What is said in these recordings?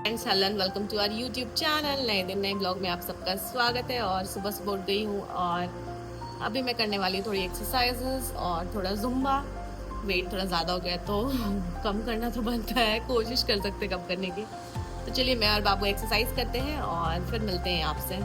Friends hello and welcome to our YouTube channel. नए दिन नए ब्लॉग में आप सबका स्वागत है। और सुबह सुबह उठ गई हूँ और अभी मैं करने वाली हूँ थोड़ी एक्सरसाइजेस और थोड़ा जुम्बा। वेट थोड़ा ज़्यादा हो गया तो कम करना तो बनता है, कोशिश कर सकते कम करने की। तो चलिए मैं और बाबू एक्सरसाइज करते हैं और फिर मिलते हैं आपसे।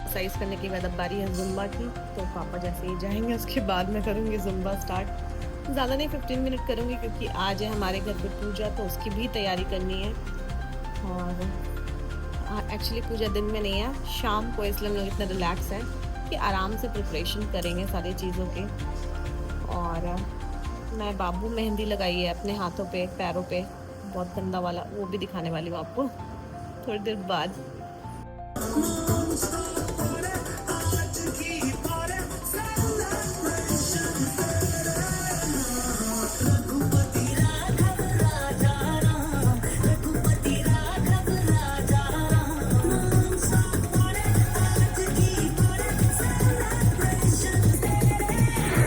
एक्सरसाइज करने के बाद अब बारी है जुम्बा की। तो पापा जैसे ही जाएंगे उसके बाद मैं करूँगी जुम्बा स्टार्ट। ज़्यादा नहीं 15 मिनट करूँगी क्योंकि आज है हमारे घर पे पूजा, तो उसकी भी तैयारी करनी है। और एक्चुअली पूजा दिन में नहीं है, शाम को, इसलिए हम लोग इतना रिलैक्स है कि आराम से प्रिपरेशन करेंगे सारी चीज़ों के। और मैं बाबू मेहंदी लगाई है अपने हाथों पे पैरों पे, बहुत गंदा वाला, वो भी दिखाने वाली हूँ आपको थोड़ी देर बाद।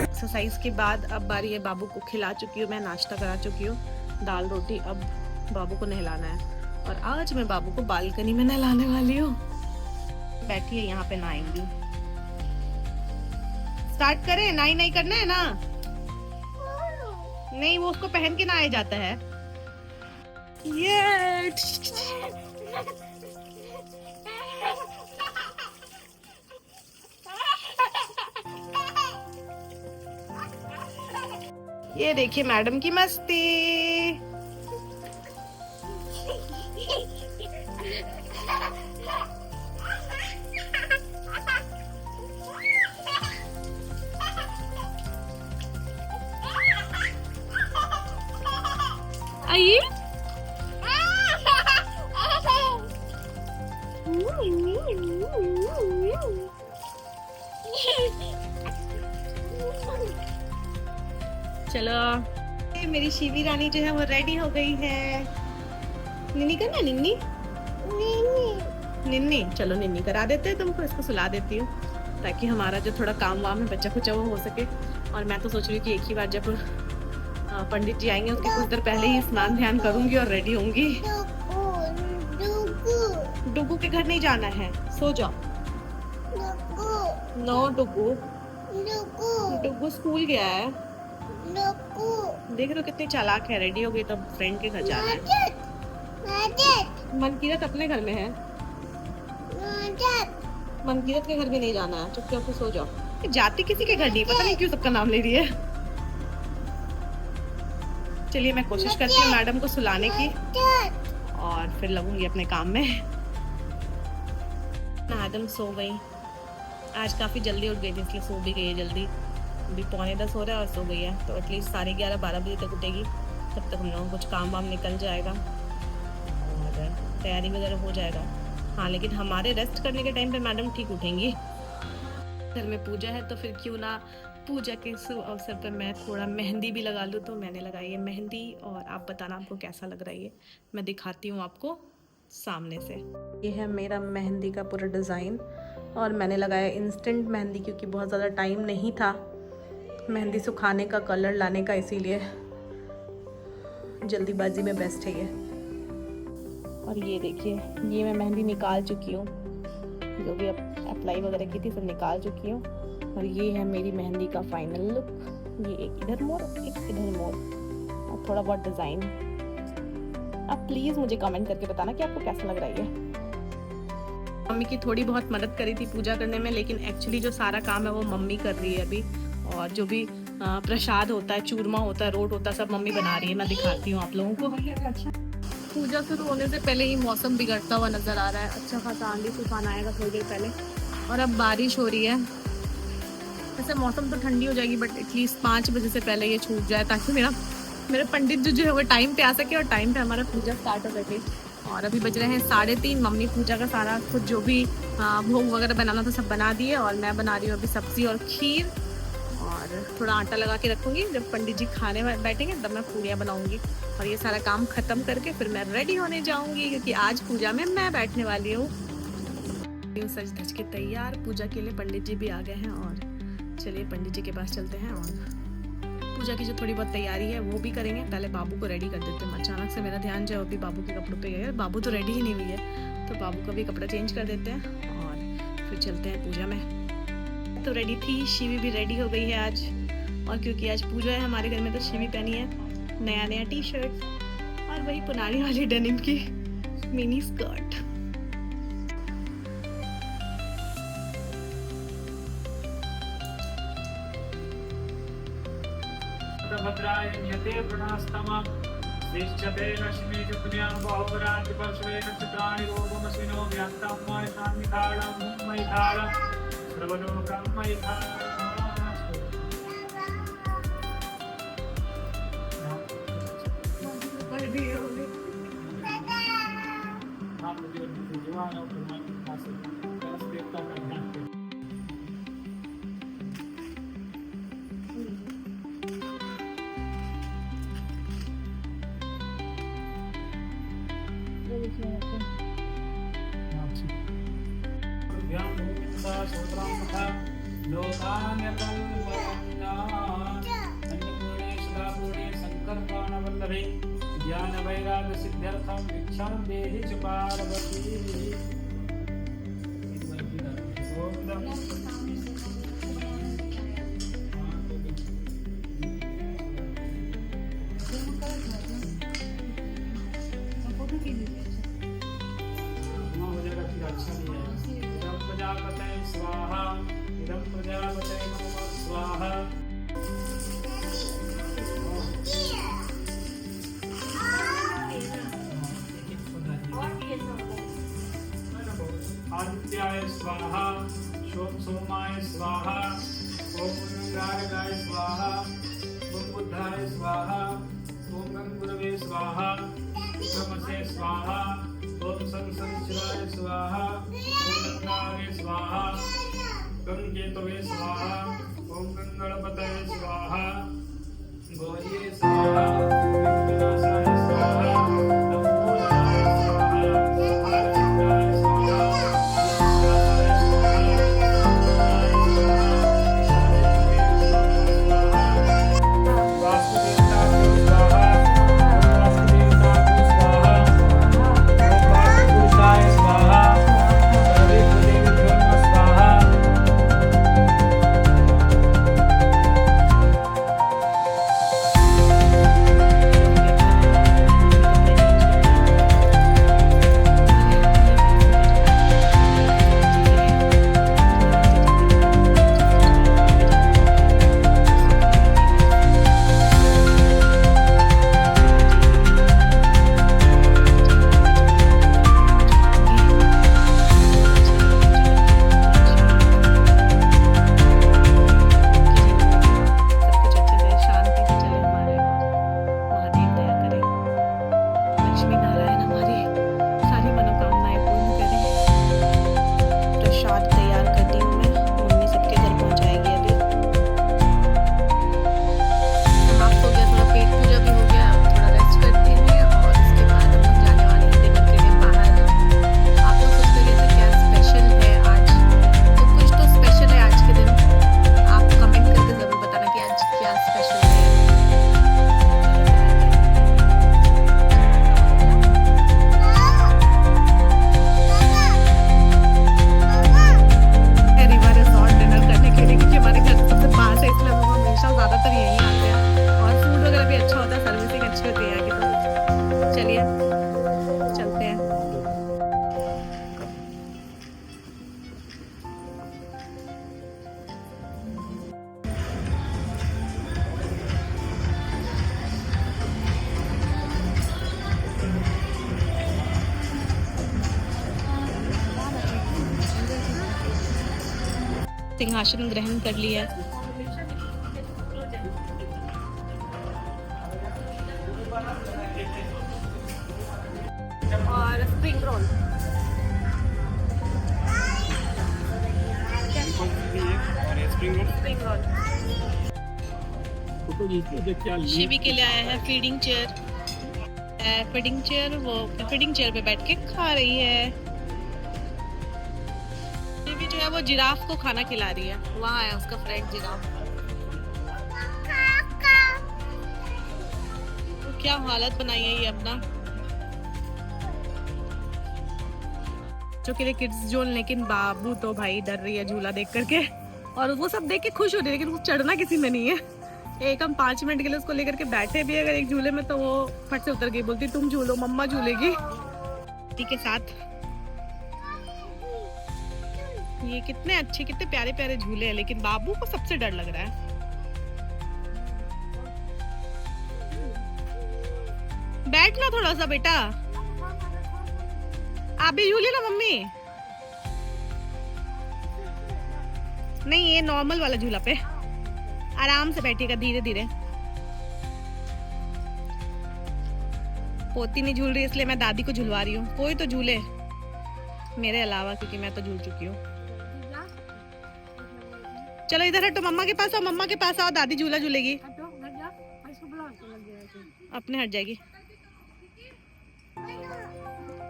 एक्सरसाइज के बाद अब बारी है, बाबू को खिला चुकी हूँ मैं, नाश्ता करा चुकी हूँ, दाल रोटी। अब बाबू को नहलाना है और आज मैं बाबू को बालकनी में नहलाने वाली हूँ। बैठी है यहाँ पे, नहाएंगी। स्टार्ट करें? नाई नहीं करना है ना? नहीं, वो उसको पहन के नहाया जाता है। ये ये देखिए मैडम की मस्ती। आइए। चलो, मेरी शिवी रानी जो है वो रेडी हो गई है। निन्नी करना, निन्नी निन्नी। चलो निन्नी करा देते हैं तुमको, इसको सुला देती हूँ ताकि हमारा जो थोड़ा काम वाम है बच्चा कुचा वो हो सके। और मैं तो सोच रही हूँ कि एक ही बार जब पंडित जी आएंगे उसके कुछ देर पहले ही स्नान ध्यान करूंगी और रेडी होंगी। डुगू के घर नहीं जाना है, सो जाओ। नो डुगू, डुगू स्कूल गया है। देख रहे हो कितनी चालाक है, रेडी हो गई तो फ्रेंड के घर जाना है। मनकीरत अपने घर में है, मनकीरत के घर भी नहीं जाना है। चुपचाप से सो जाओ। जाती किसी के घर नहीं, पता नहीं क्यों सबका नाम ले रही है। चलिए मैं कोशिश करती हूँ मैडम को सुलाने की और फिर लगूंगी अपने काम में। मैडम सो गई, आज काफी जल्दी उठ गई थी इसलिए सो भी गई है जल्दी। अभी 9:45 हो रहा है और सो गई है, तो एटलीस्ट 11:30-12 बजे तक उठेगी। तब तक हम लोगों कुछ काम वाम निकल जाएगा और तैयारी वगैरह हो जाएगा। हाँ, लेकिन हमारे रेस्ट करने के टाइम पे मैडम ठीक उठेंगी। घर में पूजा है तो फिर क्यों ना पूजा के शुभ अवसर पर मैं थोड़ा मेहंदी भी लगा लूँ। तो मैंने लगाई है मेहंदी और आप बताना आपको कैसा लग रहा है। ये मैं दिखाती हूँ आपको सामने से। ये है मेरा मेहंदी का पूरा डिज़ाइन और मैंने लगाया इंस्टेंट मेहंदी क्योंकि बहुत ज़्यादा टाइम नहीं था मेहंदी सुखाने का, कलर लाने का, इसीलिए जल्दीबाजी में बेस्ट है ये। और ये देखिए, ये मैं मेहंदी निकाल चुकी हूँ, जो भी अप्लाई वगैरह की थी सब निकाल चुकी हूँ। और ये है मेरी मेहंदी का फाइनल लुक। ये एक इधर मोड़, एक इधर मोड़ और थोड़ा बहुत डिज़ाइन। आप प्लीज़ मुझे कमेंट करके बताना कि आपको कैसा लग रहा है। मम्मी की थोड़ी बहुत मदद करी थी पूजा करने में, लेकिन एक्चुअली जो सारा काम है वो मम्मी कर रही है अभी। और जो भी प्रसाद होता है, चूरमा होता है, रोट होता है, सब मम्मी बना रही है। मैं दिखाती हूँ आप लोगों को। पूजा शुरू होने से पहले ही मौसम बिगड़ता हुआ नज़र आ रहा है। अच्छा खासा आंधी तूफान आएगा थोड़ी देर पहले और अब बारिश हो रही है। वैसे मौसम तो ठंडी हो जाएगी बट एटलीस्ट 5 बजे से पहले ये छूट जाए ताकि मेरे पंडित जो है वो टाइम पे आ सके और टाइम पे हमारा पूजा स्टार्ट हो सके। और अभी बज रहे हैं 3:30। मम्मी पूजा का सारा खुद जो भी भोग वगैरह बनाना था सब बना दिए और मैं बना रही हूँ अभी सब्जी और खीर। और और थोड़ा आटा लगा के रखूँगी। जब पंडित जी खाने में बैठेंगे तब मैं पूड़ियाँ बनाऊँगी और ये सारा काम ख़त्म करके फिर मैं रेडी होने जाऊँगी, क्योंकि आज पूजा में मैं बैठने वाली हूँ। सज धज के तैयार, पूजा के लिए पंडित जी भी आ गए हैं और चलिए पंडित जी के पास चलते हैं और पूजा की जो थोड़ी बहुत तैयारी है वो भी करेंगे। पहले बाबू को रेडी कर देते हैं। अचानक से मेरा ध्यान जो है अभी बाबू के कपड़ों पे गया। बाबू तो रेडी ही नहीं हुई है, तो बाबू का भी कपड़ा चेंज कर देते हैं और फिर चलते हैं पूजा में। तो रेडी थी, शिवी भी रेडी हो गई है आज, और क्योंकि आज पूजा है हमारे घर में तो शिवी पहनी है नया नया टी शर्ट और वही पुरानी वाली डेनिम की मिनी स्कर्ट। भद्राय नियते प्रणस्तमः श्रीश्चते लक्ष्मी चुक्न्यां बहुराज्य परश्वेन चित्राणि रोगमसिनो व्याक्तं मयिथालं मयिथालं सर्वलोकं मयिथालं। ज्ञान वैराग सिद्ध्यर्थम भिक्षां देहि च पार्वती। प्रजापते स्वाहा, इदं प्रजापते नमः स्वाहा। आदित्याय स्वाहा, सोमाय स्वाहा, ओम गारगाय स्वाहा, ओम बुद्धाय स्वाहा, ओम गंगुरवे स्वाहा, ब्रह्मसे स्वाहा, ओम संसंशिवाय स्वाहा, ओम गंगावे स्वाहा, गंगकेतवे स्वाहा, ओम गंगणपतये स्वाहा, गौरीये स्वाहा, विघ्ननाशाय स्वाहा, लंबोदराय स्वाहा, आदित्याय स्वाहा, सिंहासन ग्रहण कर लिया। और स्प्रिंग रोल स्प्रिंग रोल। तो इसको देख क्या शिवी के लिए आया है फीडिंग चेयर। वो फीडिंग चेयर पे बैठ के खा रही है। शिवी जो है वो जिराफ को खाना खिला रही है। वहाँ है उसका फ्रेंड जिराफ। तो क्या हालत बनाई है ये अपना। जो के लिए किड्स जोन, लेकिन बाबू तो भाई डर रही है झूला देख करके। और वो सब देख के खुश हो रही है, लेकिन वो चढ़ना किसी में नहीं है। एक हम 5 मिनट के लिए उसको लेकर के बैठे भी अगर एक झूले में, तो वो फट से उतर गई, बोलती तुम झूलो, मम्मा झूलेगी। के साथ ये कितने अच्छे, कितने प्यारे प्यारे झूले हैं, लेकिन बाबू को सबसे डर लग रहा है। बैठना थोड़ा सा बेटा, आप भी झूले ना मम्मी। नहीं, ये नॉर्मल वाला झूला पे आराम से बैठिएगा, धीरे धीरे। पोती नहीं झूल रही, इसलिए मैं दादी को झुलवा रही हूँ। कोई तो झूले मेरे अलावा, क्योंकि मैं तो झूल चुकी हूँ। चलो इधर हटो, मम्मा के पास आओ, मम्मा के पास आओ, दादी झूला झूलेगी। अपने हट जाएगी,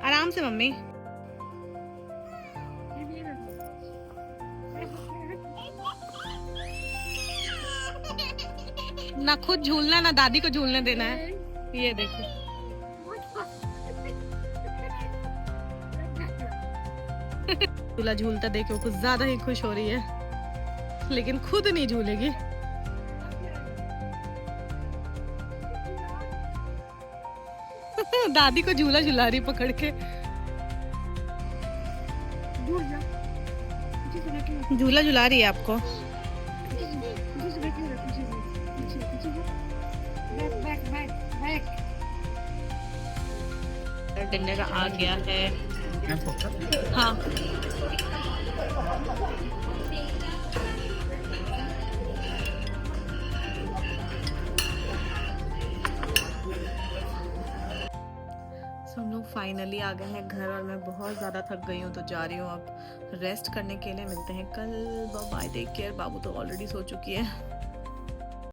आराम से मम्मी। ना खुद झूलना, ना दादी को झूलने देना है। ये देखो, झूला झूलता देखो कुछ ज्यादा ही खुश हो रही है, लेकिन खुद नहीं झूलेगी। दादी को झूला झुला रही पकड़ के। झूला झुला रही है आपको। डिनर आ गया है। हाँ, हम लोग फाइनली आ गए हैं घर, और मैं बहुत ज़्यादा थक गई हूँ, तो जा रही हूँ अब रेस्ट करने के लिए। मिलते हैं कल, बाय, टेक केयर। बाबू तो ऑलरेडी सो चुकी है।